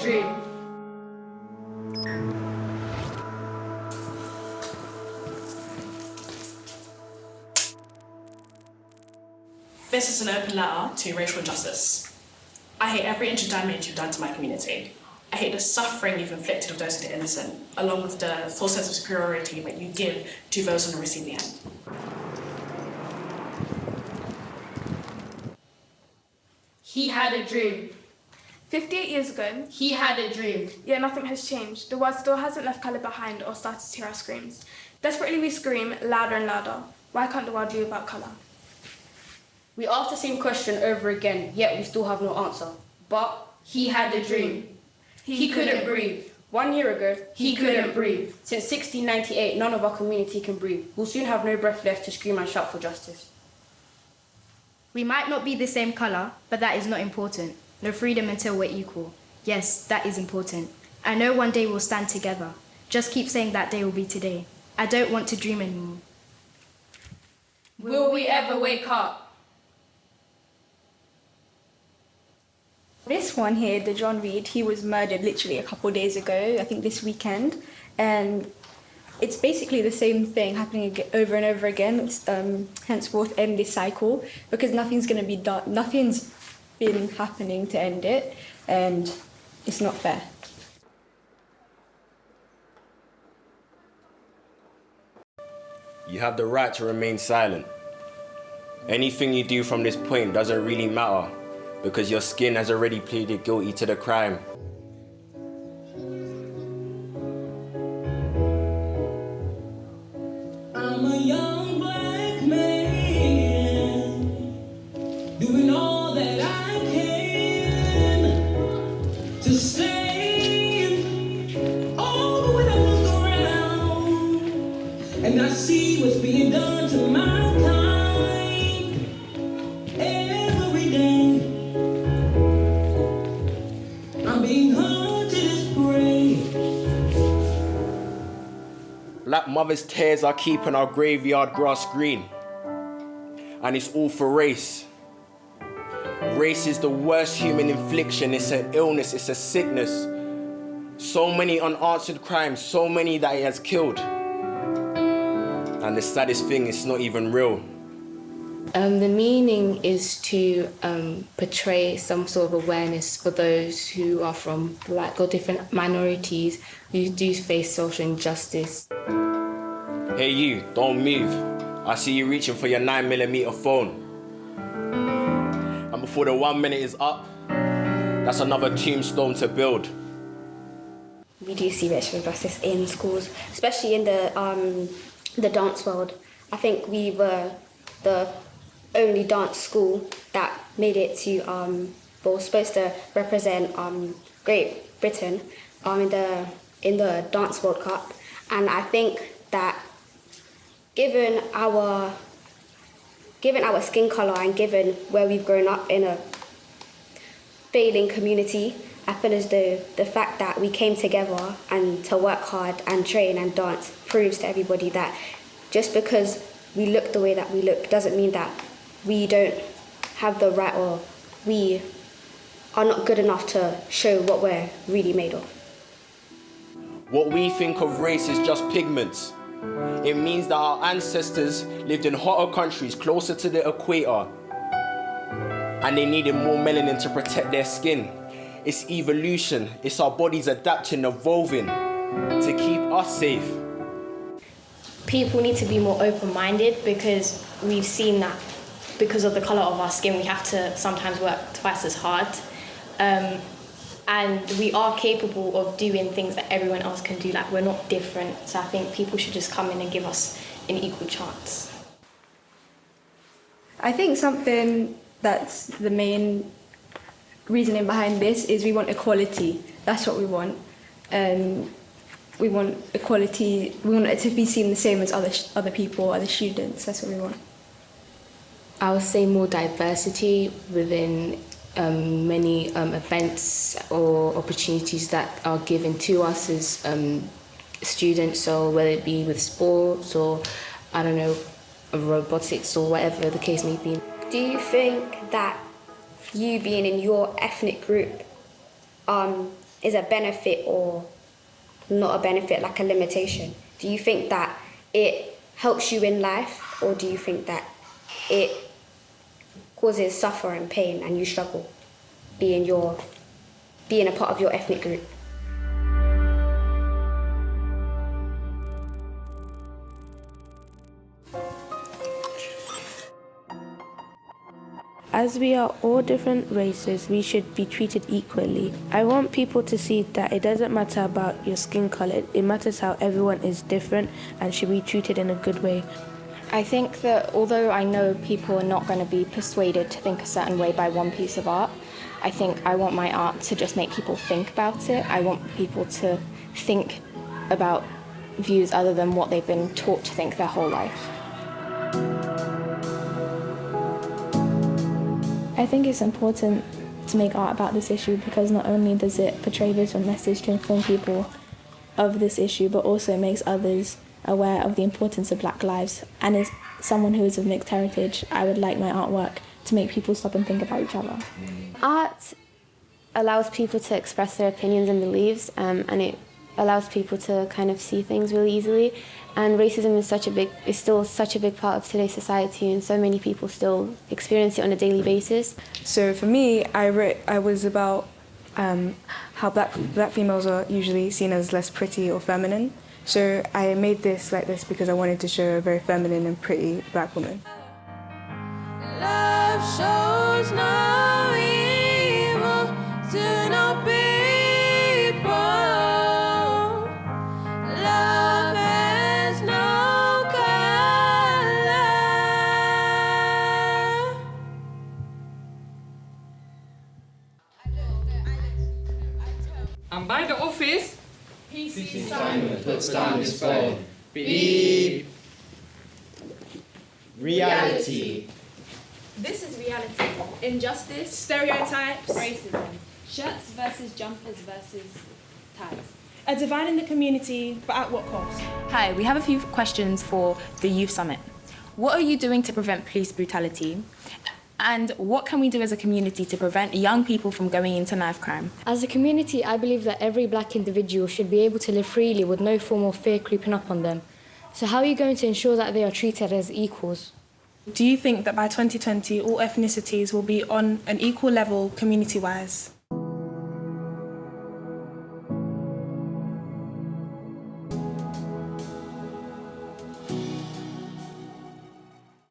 dream. This is an open letter to racial injustice. I hate every inch of damage you've done to my community. I hate the suffering you've inflicted of those who are innocent, along with the false sense of superiority that you give to those on the receiving end. He had a dream. 58 years ago, He had a dream. yet nothing has changed. The world still hasn't left colour behind or started to hear our screams. Desperately we scream, louder and louder. Why can't the world be without colour? We ask the same question over again, yet we still have no answer. But He had a dream. He couldn't breathe. 1 year ago, He couldn't breathe. since 1698, none of our community can breathe. We'll soon have no breath left to scream and shout for justice. We might not be the same colour, but that is not important. No freedom until we're equal. Yes, that is important. I know one day we'll stand together. Just keep saying that day will be today. I don't want to dream anymore. Will we ever wake up? This one here, the John Reed, he was murdered literally a couple of days ago, I think this weekend, and it's basically the same thing happening over and over again. It's henceforth end this cycle because nothing's going to be done. Nothing's been happening to end it, and it's not fair. You have the right to remain silent. Anything you do from this point doesn't really matter because your skin has already pleaded guilty to the crime. I'm a young black man doing all that I can to stand all when I look around and I see what's being done to my kind every day. I'm being hurt to this grave. Black mothers' tears are keeping our graveyard grass green. And it's all for race. Race is the worst human infliction. It's an illness, it's a sickness. So many unanswered crimes, so many that it has killed. And the saddest thing, it's not even real. The meaning is to portray some sort of awareness for those who are from black or different minorities who do face social injustice. Hey you, don't move. I see you reaching for your 9mm phone. And before the 1 minute is up, that's another tombstone to build. We do see racial injustice in schools, especially in the dance world. I think we were the only dance school that made it to, was supposed to represent Great Britain in the Dance World Cup. And I think that given our skin colour and given where we've grown up in a failing community, I feel as though the fact that we came together and to work hard and train and dance proves to everybody that just because we look the way that we look doesn't mean that we don't have the right or we are not good enough to show what we're really made of. What we think of race is just pigments. It means that our ancestors lived in hotter countries closer to the equator and they needed more melanin to protect their skin. It's evolution. It's our bodies adapting, evolving to keep us safe. People need to be more open-minded because we've seen that because of the colour of our skin, we have to sometimes work twice as hard. And we are capable of doing things that everyone else can do. Like, we're not different. So I think people should just come in and give us an equal chance. I think something that's the main reasoning behind this is we want equality. That's what we want. We want equality. We want it to be seen the same as other people, other students. That's what we want. I would say more diversity within many events or opportunities that are given to us as students, so whether it be with sports or, I don't know, robotics or whatever the case may be. Do you think that you being in your ethnic group is a benefit or not a benefit, like a limitation? Do you think that it helps you in life, or do you think that it causes suffering, pain, and you struggle being a part of your ethnic group? As we are all different races, we should be treated equally. I want people to see that it doesn't matter about your skin color, it matters how everyone is different and should be treated in a good way. I think that although I know people are not going to be persuaded to think a certain way by one piece of art, I think I want my art to just make people think about it. I want people to think about views other than what they've been taught to think their whole life. I think it's important to make art about this issue because not only does it portray this message to inform people of this issue, but also makes others aware of the importance of Black lives. And as someone who is of mixed heritage, I would like my artwork to make people stop and think about each other. Art allows people to express their opinions and beliefs, and it allows people to kind of see things really easily. And racism is still such a big part of today's society, and so many people still experience it on a daily basis. So for me, I was about how black females are usually seen as less pretty or feminine. So I made this like this because I wanted to show a very feminine and pretty black woman. Love shows no evil to no people. Love has no color. And by the office, PC Simon puts down his phone. Beep. Reality. This is reality. Injustice, stereotypes, racism. Shirts versus jumpers versus ties. A divide in the community, but at what cost? Hi, we have a few questions for the Youth Summit. What are you doing to prevent police brutality? And what can we do as a community to prevent young people from going into knife crime? As a community, I believe that every black individual should be able to live freely with no form of fear creeping up on them. So how are you going to ensure that they are treated as equals? Do you think that by 2020 all ethnicities will be on an equal level community-wise?